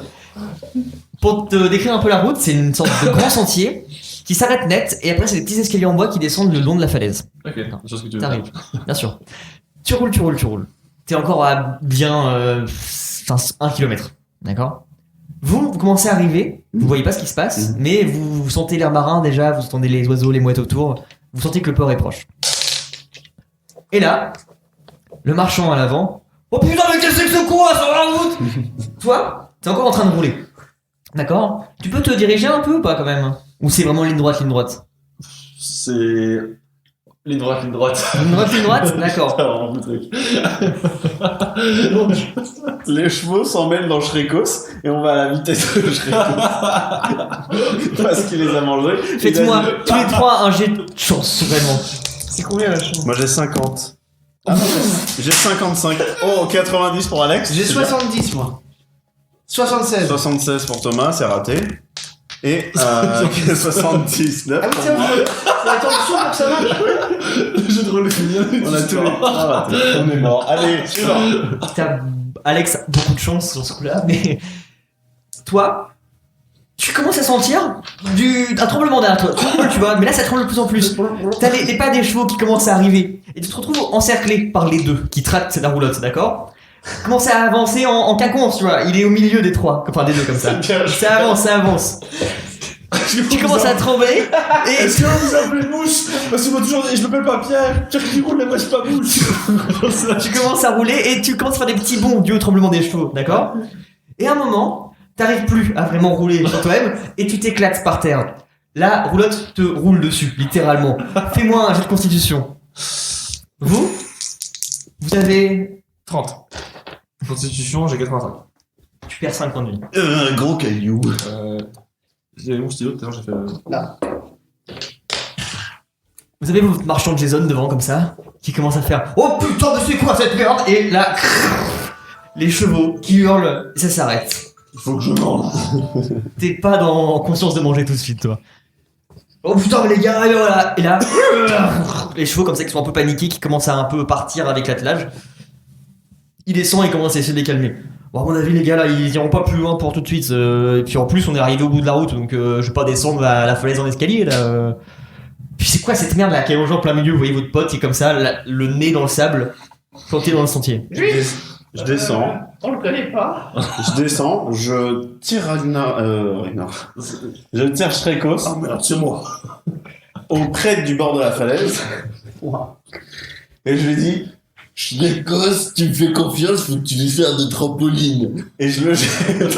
Pour te décrire un peu la route, c'est une sorte de grand sentier qui s'arrête net et après c'est des petits escaliers en bois qui descendent le long de la falaise. Ok, c'est ce que tu veux. T'arrives, bien sûr. Tu roules. T'es encore à bien 1 km, d'accord? Vous commencez à arriver, vous voyez pas ce qui se passe, mais vous sentez l'air marin déjà, vous entendez les oiseaux, les mouettes autour, vous sentez que le port est proche. Et là, le marchand à l'avant, oh putain mais qu'est-ce que c'est que quoi sur la route? Toi, t'es encore en train de rouler, d'accord? Tu peux te diriger un peu ou pas quand même? Ou c'est vraiment ligne droite? C'est. Ligne droite. Ligne droite, d'accord. C'est vraiment le truc. Donc, les chevaux s'en mêlent dans Shrekos et on va à la vitesse de Shrekos. Parce qu'il les a mangés. Faites-moi Il a dit- tous les trois un jet de chance, vraiment. C'est combien la chance? Moi j'ai 50. Ah non, j'ai 55. Oh, 90 pour Alex. J'ai c'est bien. 70 moi. 76. 76 pour Thomas, c'est raté. Et 79 Ah oui, pour c'est moi. vrai. Faut attendre chaud pour que ça marche. Le jeu de rôle est fini. On a tous les trois ratés. On est mort. Allez, suivant. T'as, Alex, beaucoup de chance sur ce coup-là, mais toi, tu commences à sentir un tremblement derrière toi. Tu vois, mais là ça tremble de plus en plus. T'as les pas des chevaux qui commencent à arriver et tu te retrouves encerclé par les deux qui tractent la roulotte, d'accord? Tu commences à avancer en quinconce, tu vois. Il est au milieu des trois, enfin des deux comme ça. Ça avance. Tu commences à trembler et Est-ce que vous appelez mouche? Parce que moi toujours, je m'appelle pas Pierre. Pierre qui roule, mais moi je suis pas mouche. tu commences à rouler et tu commences à faire des petits bonds dû au tremblement des chevaux, d'accord? Et à un moment, t'arrives plus à vraiment rouler sur toi-même et tu t'éclates par terre. La roulotte te roule dessus, littéralement. Fais-moi un jet de constitution. Vous avez 30. Constitution, j'ai 85. Tu perds 5 points de vie. Un gros caillou. J'avais mon stylo tout à l'heure, j'ai fait. Vous avez votre marchand de Jason devant comme ça, qui commence à faire oh putain de c'est quoi cette merde. Et là, les chevaux qui hurlent, et ça s'arrête. Il faut que je mange. T'es pas en conscience de manger tout de suite, toi. Oh putain, mais les gars, et voilà. Et là, les chevaux comme ça qui sont un peu paniqués, qui commencent à un peu partir avec l'attelage. Il descend et commence à essayer de les calmer. Bon, à mon avis, les gars, là, ils iront pas plus loin pour tout de suite. Et puis en plus, on est arrivé au bout de la route, donc je vais pas descendre la falaise en escalier, là. Puis c'est quoi cette merde là qui est aux gens plein milieu? Vous voyez votre pote qui est comme ça, le nez dans le sable, planté dans le sentier. Je descends. On le connaît pas. Je descends. Je tire Ragnar. Je tire Shrekos Ah merde, c'est moi. auprès du bord de la falaise. Et je lui dis. Shrekos, tu me fais confiance, faut que tu lui sers de trampoline. Et je le jette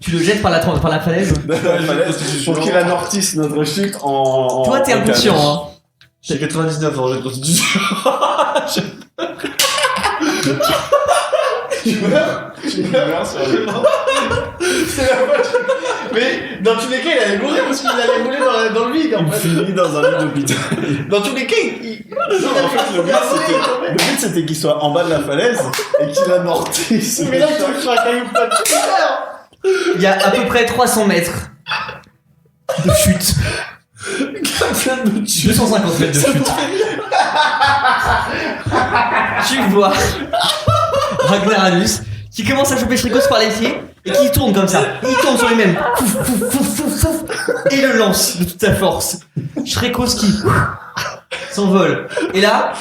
Tu le jettes par la falaise. de la falaise pour qu'il amortisse notre chute en. Toi, t'es en inconscient, calèche. hein. J'ai 99 en jet de constitution. Tu meurs sur le C'est la voiture. Mais dans tous les cas, il allait mourir parce qu'il allait mourir dans le vide. En Il fait. finit dans un lit d'hôpital. Dans tous les cas, il... Non, en fait, le but c'était qu'il soit en bas de la falaise et qu'il amortisse. Mais là, il tombe sur un caillou pas de tout. Il y a à peu près 300 mètres de chute. 250 mètres de chute. Tu vois Ragnaranus qui commence à choper Shrikos par les pieds et qui tourne comme ça. Et il tourne sur lui-même. Fouf, fouf, fouf, fouf, fouf, et le lance de toute sa force. Shrikos qui s'envole. Et là,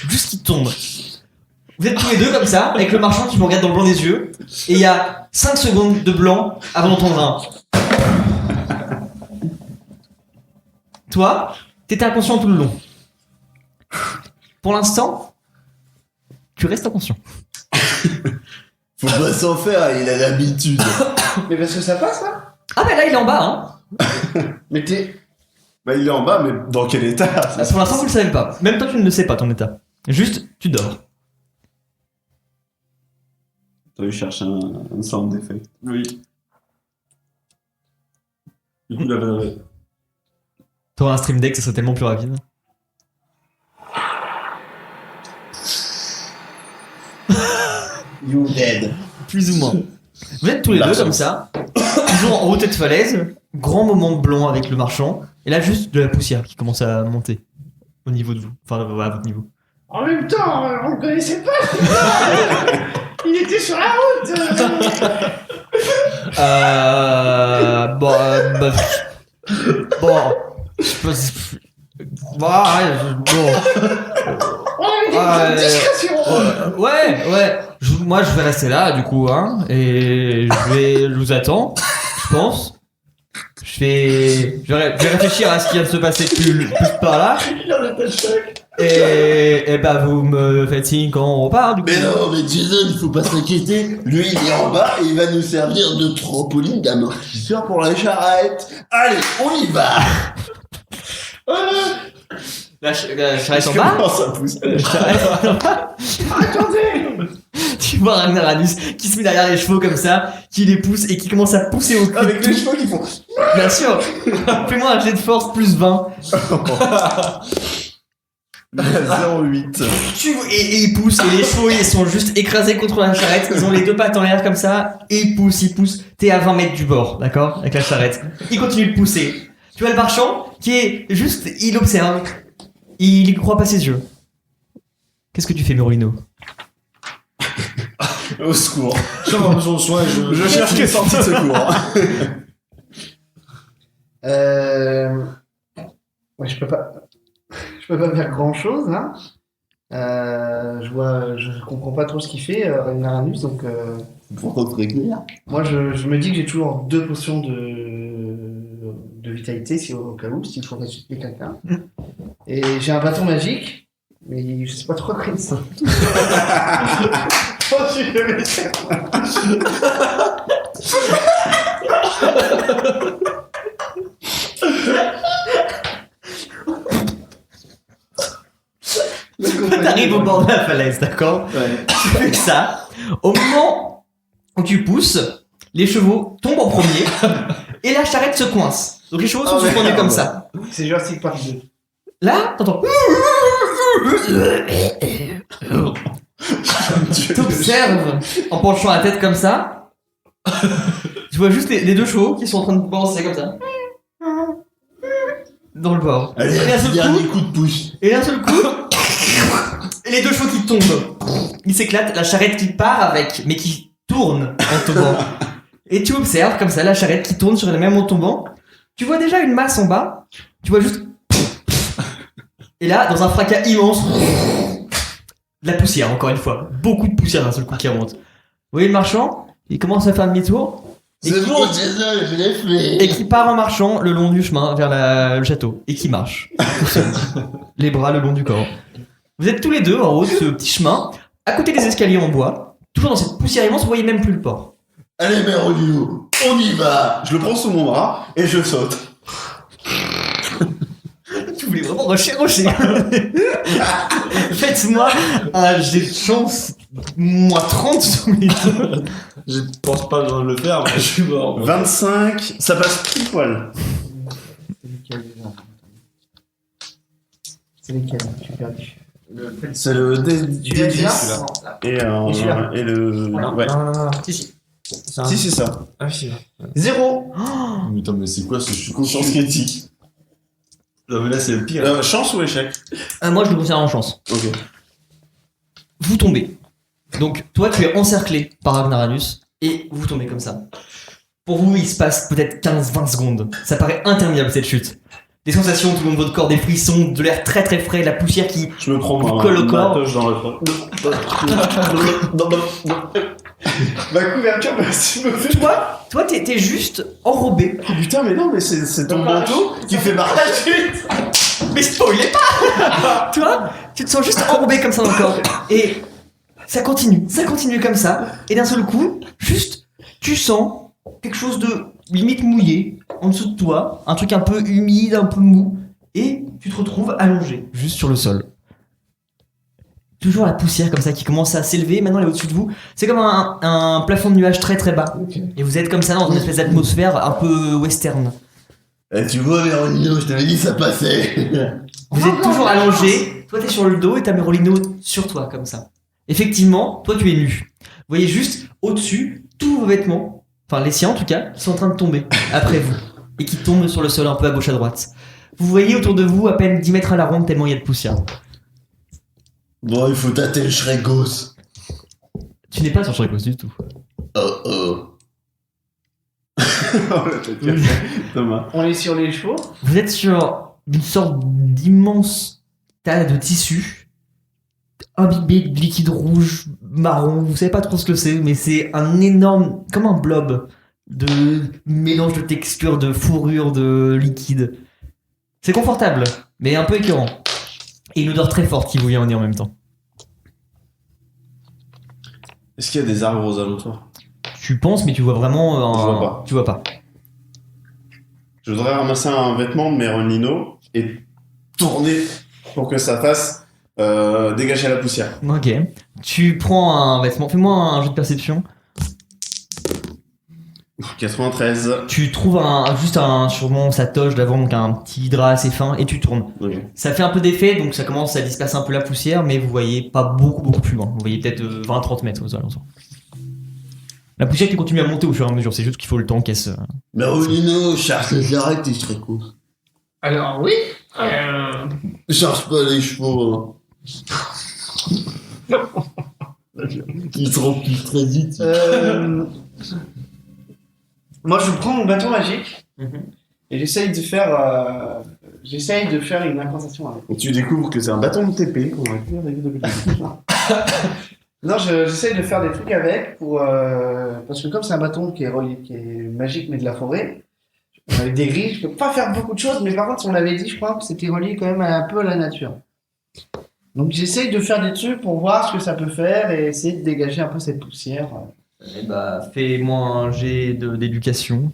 juste qu'il tombe. Vous êtes tous les deux comme ça, avec le marchand qui vous regarde dans le blanc des yeux. Et il y a 5 secondes de blanc avant d'entendre un. Toi, t'étais inconscient tout le long. Pour l'instant, tu restes inconscient. Faut pas s'en faire, il a l'habitude. Mais parce que ça passe, là. Ah bah là, il est en bas, hein. Mais t'es... Bah, il est en bas, mais dans quel état? Pour l'instant, vous le savez pas. Même toi, tu ne le sais pas, ton état. Juste, tu dors. T'as dû chercher un sound effect. Oui. Du coup, la T'auras un stream deck, ça serait tellement plus rapide. You dead. Plus ou moins. Vous êtes tous les deux comme ça, toujours en haut de cette falaise, grand moment de blanc avec le marchand, et là juste de la poussière qui commence à monter au niveau de vous, enfin à votre niveau. En même temps, on le connaissait pas. Il était sur la route. On avait des petites discussions. Ouais. Moi, je vais rester là, du coup, hein, et je vous attends, je pense. Je vais réfléchir à ce qui vient de se passer plus par là. Il en a pas de choc. Et bah, vous me faites signe quand on repart, du coup. Mais non, mais Jason, il faut pas s'inquiéter. Lui, il est en bas et il va nous servir de trampoline d'amortisseur pour la charrette. Allez, on y va. La charrette en bas. Comment ça pousse? La charrette en bas. Attendez. Tu vois Ragnaranus qui se met derrière les chevaux comme ça, qui les pousse et qui commence à pousser au cul. Avec les chevaux qui font. Bien sûr. Fais-moi un jet de force plus 20. 0,8. Et ils poussent, et les chevaux ils sont juste écrasés contre la charrette, ils ont les deux pattes en l'air comme ça, et ils poussent. T'es à 20 mètres du bord, d'accord, avec la charrette. Ils continuent de pousser. Tu vois le marchand qui est juste, il observe, il y croit pas ses yeux. Qu'est-ce que tu fais, Merolino? Au secours. Je suis en besoin de soin, Je cherche les sorties de secours. Ouais, je peux pas faire grand chose là. Je comprends pas trop ce qu'il fait, Ragnaranus, donc Pourtant très clair. moi je me dis que j'ai toujours 2 potions de vitalité si au cas où, s'il faut ressusciter quelqu'un. Et j'ai un bâton magique, mais je sais pas trop quoi ça. Oh, je suis jamais sûr. T'arrives au bord de la falaise, d'accord? Ouais. Tu fais ça. Au moment où tu pousses, les chevaux tombent en premier et la charrette se coince. Donc les chevaux sont suspendus comme ça. C'est Jurassic Park 2. Là, t'entends. T'observes en penchant la tête comme ça. Tu vois juste les deux chevaux qui sont en train de balancer comme ça. Dans le bord. Allez, Et d'un seul dernier coup, coup de pouce. et d'un seul coup, et les deux chevaux qui tombent. Ils s'éclatent, la charrette qui part avec, mais qui tourne en tombant. Et tu observes comme ça la charrette qui tourne sur elle-même en tombant. Tu vois déjà une masse en bas. Tu vois juste. Et là, dans un fracas immense, de la poussière, encore une fois. Beaucoup de poussière d'un seul coup qui remonte. Vous voyez le marchand? Il commence à faire demi-tour. Et C'est qui- bon, et- Jason, je l'ai fait. et qui part en marchant le long du chemin vers le château. Et qui marche. Tout seul. Les bras le long du corps. Vous êtes tous les deux en haut de ce petit chemin, à côté des escaliers en bois. Toujours dans cette poussière immense, vous voyez même plus le port. Allez, Merolino, on y va. Je le prends sous mon bras et je saute. Tu voulais vraiment rocher. Faites-moi un jet de chance moins 30 sous les deux. Je pense pas que je vais le faire, mais je suis mort. 25, ça passe pile poil. C'est lequel j'ai perdu. C'est le Tu as dit là D10 là. et, Et celui-là. et le. Non. Ouais. Non. Si. Si, c'est ça. Ah, si. 0. Mais attends, mais c'est quoi ce chute Conscience critique. Non, mais là, c'est le pire. Chance ou échec? Moi, je le considère en chance. Ok. Vous tombez. Donc, toi, tu es encerclé par Ragnaranus et vous tombez comme ça. Pour vous, il se passe peut-être 15-20 secondes. Ça paraît interminable cette chute. Des sensations tout le long de votre corps, des frissons, de l'air très très frais, de la poussière qui. Je me prends Vous colle au corps. ma toche dans le Ma couverture, merci me fait. Toi, t'es juste enrobé. Oh putain, mais non, mais c'est ton manteau qui fait marrer la chute. Mais spoilez pas. Toi, tu te sens juste enrobé comme ça dans le corps. Et ça continue comme ça. Et d'un seul coup, juste, tu sens quelque chose de limite mouillé en dessous de toi, un truc un peu humide, un peu mou, et tu te retrouves allongé, juste sur le sol. Toujours la poussière comme ça qui commence à s'élever, maintenant elle est au-dessus de vous. C'est comme un plafond de nuages très très bas. Et vous êtes comme ça dans une espèce d'atmosphère un peu western. Eh, tu vois, Merolino, je t'avais dit ça passait. Vous êtes toujours allongé, toi t'es sur le dos et t'as Merolino sur toi comme ça. Effectivement, toi tu es nu. Vous voyez juste au-dessus tous vos vêtements, enfin les siens en tout cas, qui sont en train de tomber après vous et qui tombent sur le sol un peu à gauche à droite. Vous voyez autour de vous à peine 10 mètres à la ronde tellement il y a de poussière. Bon, il faut tâter le Shrekos. Tu n'es pas sur Shrekos du tout. Oh. Oh, la tête cassée. Thomas. On est sur les chevaux. Vous êtes sur une sorte d'immense tas de tissu imbibé de liquide rouge, marron, vous savez pas trop ce que c'est, mais c'est un énorme, comme un blob de mélange de textures, de fourrure, de liquide. C'est confortable, mais un peu écœurant. Et une odeur très forte qui vous vient au nez en même temps. Est-ce qu'il y a des arbres aux alentours? Tu penses, mais tu vois vraiment Je vois pas. Tu vois pas. Je voudrais ramasser un vêtement de Merolino et tourner pour que ça fasse dégager la poussière. Ok. Tu prends un vêtement. Fais-moi un jeu de perception. 93. Tu trouves sûrement sa toge d'avant, donc un petit drap assez fin, et tu tournes. Ok. Ça fait un peu d'effet, donc ça commence à disperser un peu la poussière, mais vous voyez pas beaucoup plus loin. Vous voyez peut-être 20-30 mètres aux alentours. La poussière qui continue à monter au fur et à mesure, c'est juste qu'il faut le temps qu'elle se... Merolino, charge les arêtes et Shrekos. Alors oui, Charge pas les chevaux, hein. Ils seront plus très vite. Moi, je prends mon bâton magique Mhm. et j'essaye de faire une incantation avec. Et tu découvres que c'est un bâton de TP qu'on aurait pu arriver depuis le début. Non, j'essaye de faire des trucs avec parce que comme c'est un bâton qui est magique mais de la forêt, avec des grilles, je peux pas faire beaucoup de choses, mais par contre, on l'avait dit, je crois que c'était relié quand même un peu à la nature. Donc j'essaye de faire des trucs pour voir ce que ça peut faire et essayer de dégager un peu cette poussière. Eh bah, fais-moi un jet d'éducation.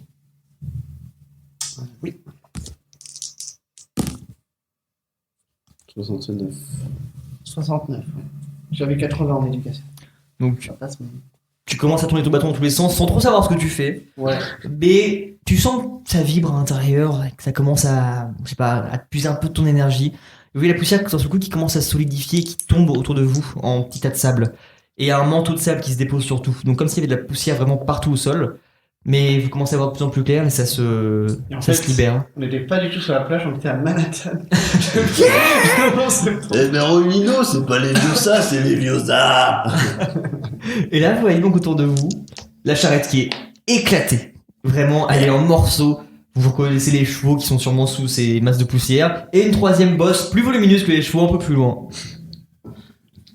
Oui. 69. 69. Ouais. J'avais 80 en éducation. Donc, Ça passe, mais... tu commences à tourner ton bâton dans tous les sens sans trop savoir ce que tu fais. Ouais. Mais tu sens que ça vibre à l'intérieur, et que ça commence à, je sais pas, à te puiser un peu de ton énergie. Vous voyez la poussière dans ce coup qui commence à se solidifier, qui tombe autour de vous en petits tas de sable. Et il y a un manteau de sable qui se dépose sur tout. Donc comme s'il y avait de la poussière vraiment partout au sol. Mais vous commencez à voir de plus en plus clair et ça se libère. On n'était pas du tout sur la plage, on était à Manhattan. Eh, Merolino, c'est pas les Viosa, c'est les Viosa. Et là, vous voyez donc autour de vous la charrette qui est éclatée. Vraiment, elle est en morceaux. Vous reconnaissez les chevaux qui sont sûrement sous ces masses de poussière. Et une troisième bosse plus volumineuse que les chevaux, un peu plus loin.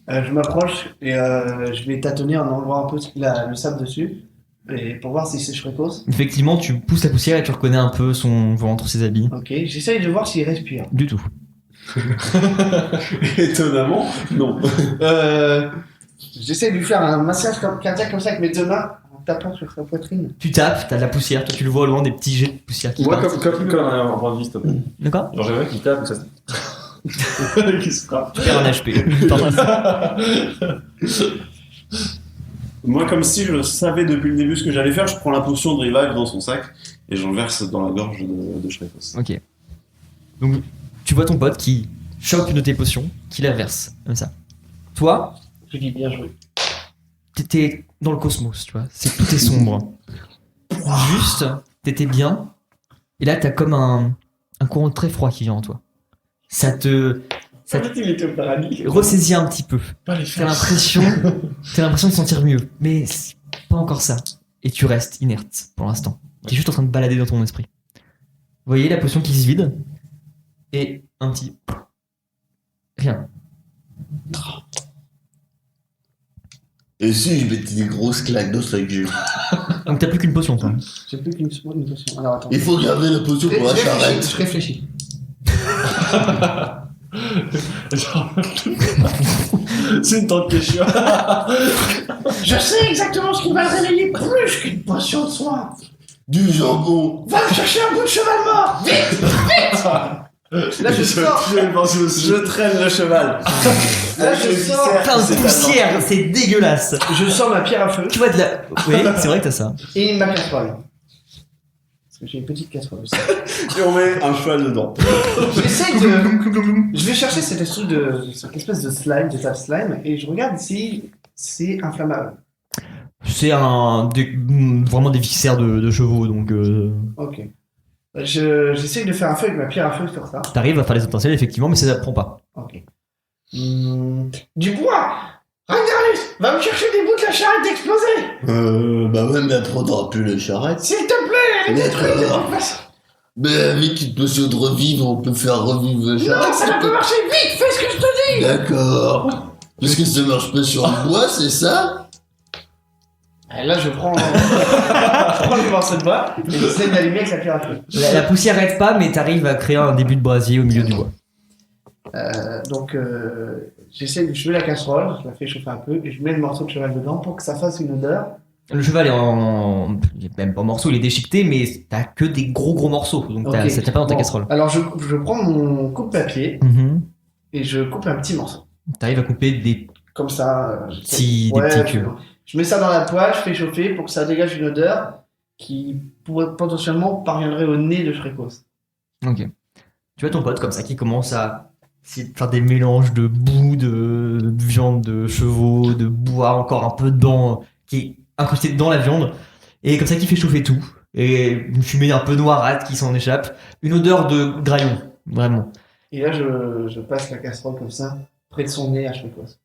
Je m'approche et je vais tâtonner en enlevant un peu le sable dessus et pour voir si c'est Shrekos. Effectivement, tu pousses la poussière et tu reconnais un peu son ventre, ses habits. Ok, j'essaye de voir s'il respire. Du tout. Étonnamment, non. J'essaye de lui faire un massage cardiaque comme ça avec mes deux mains en tapant sur sa poitrine. Tu tapes, t'as de la poussière, toi tu le vois au loin, des petits jets de poussière qui Moi, partent. comme un point de vue, s'il te plaît. D'accord. Genre, j'aimerais qu'il tape ou ça se. Qui se frappe. Tu perds un HP. Pardon. Moi, comme si je savais depuis le début ce que j'allais faire, je prends la potion de revive dans son sac et j'en verse dans la gorge de Shrekos. Ok. Donc, tu vois ton pote qui chope une de tes potions, qui la verse, comme ça. Toi, Je dis bien joué. t'étais dans le cosmos, tu vois. Tout est sombre. Juste, t'étais bien. Et là, t'as comme un courant très froid qui vient en toi. Ça te il était au paradis. ressaisit un petit peu. T'as l'impression de sentir mieux. Mais c'est pas encore ça. Et tu restes inerte pour l'instant. T'es juste en train de balader dans ton esprit. Vous voyez la potion qui se vide. Et un petit... Rien. Et si je mettais des grosses claques dans sa gueule. Donc t'as plus qu'une potion, toi. J'ai plus qu'une potion. Alors attends. Il faut garder la potion pour la charrette. Je réfléchis. C'est une tente question. je sais exactement ce qui va le réveiller plus qu'une potion de soin. Du jambon. Va me chercher un bout de cheval mort. Vite. Là je sors. Je traîne le cheval. Là je sors. Plein de poussière, c'est dégueulasse. Je sors ma pierre à feu Tu vois de la... Oui, c'est vrai que t'as ça. et ma casserole. Parce que j'ai une petite casserole aussi. Et on met un cheval dedans. J'essaye de. Je vais chercher cette espèce de slime, de table slime, et je regarde si c'est inflammable. C'est vraiment des viscères de chevaux, donc Ok. J'essaye de faire un feu avec ma pierre à feu sur ça. t'arrives à faire les étincelles effectivement, mais ça prend pas. Ok. Du bois. Ragnarus, va me chercher des bouts de la charrette explosée. Bah ouais, mais après on n'aura plus la charrette. S'il te plaît, elle est détruite. Mais avec une potion de revivre, on peut faire revivre la charrette. Non, ça va pas marcher. Vite, fais ce que je te dis. D'accord. Parce que ça marche pas sur le bois, c'est ça? Et là je prends le morceau de bois et j'essaie d'allumer avec la pierre à feu. La poussière aide pas, mais t'arrives à créer un début de brasier au milieu du bois. Donc je mets la casserole, je la fais chauffer un peu et je mets le morceau de cheval dedans pour que ça fasse une odeur. Le cheval il est même pas en morceaux, il est déchiqueté, mais t'as que des gros morceaux, donc Ok. ça tient pas dans ta Bon. casserole. Alors je prends mon coupe-papier et je coupe un petit morceau. T'arrives à couper des Comme ça. des petits cubes. Je mets ça dans la poêle, je fais chauffer pour que ça dégage une odeur qui pourrait potentiellement parviendrait au nez de Shrekos. Ok. Tu vois ton pote comme ça qui commence à essayer de faire des mélanges de boue, de viande de chevaux, de bois encore un peu dedans, qui est incrusté dans la viande, et comme ça qui fait chauffer tout. Et une fumée un peu noirâtre qui s'en échappe. Une odeur de graillon, vraiment. Et là, je passe la casserole comme ça, près de son nez à Shrekos.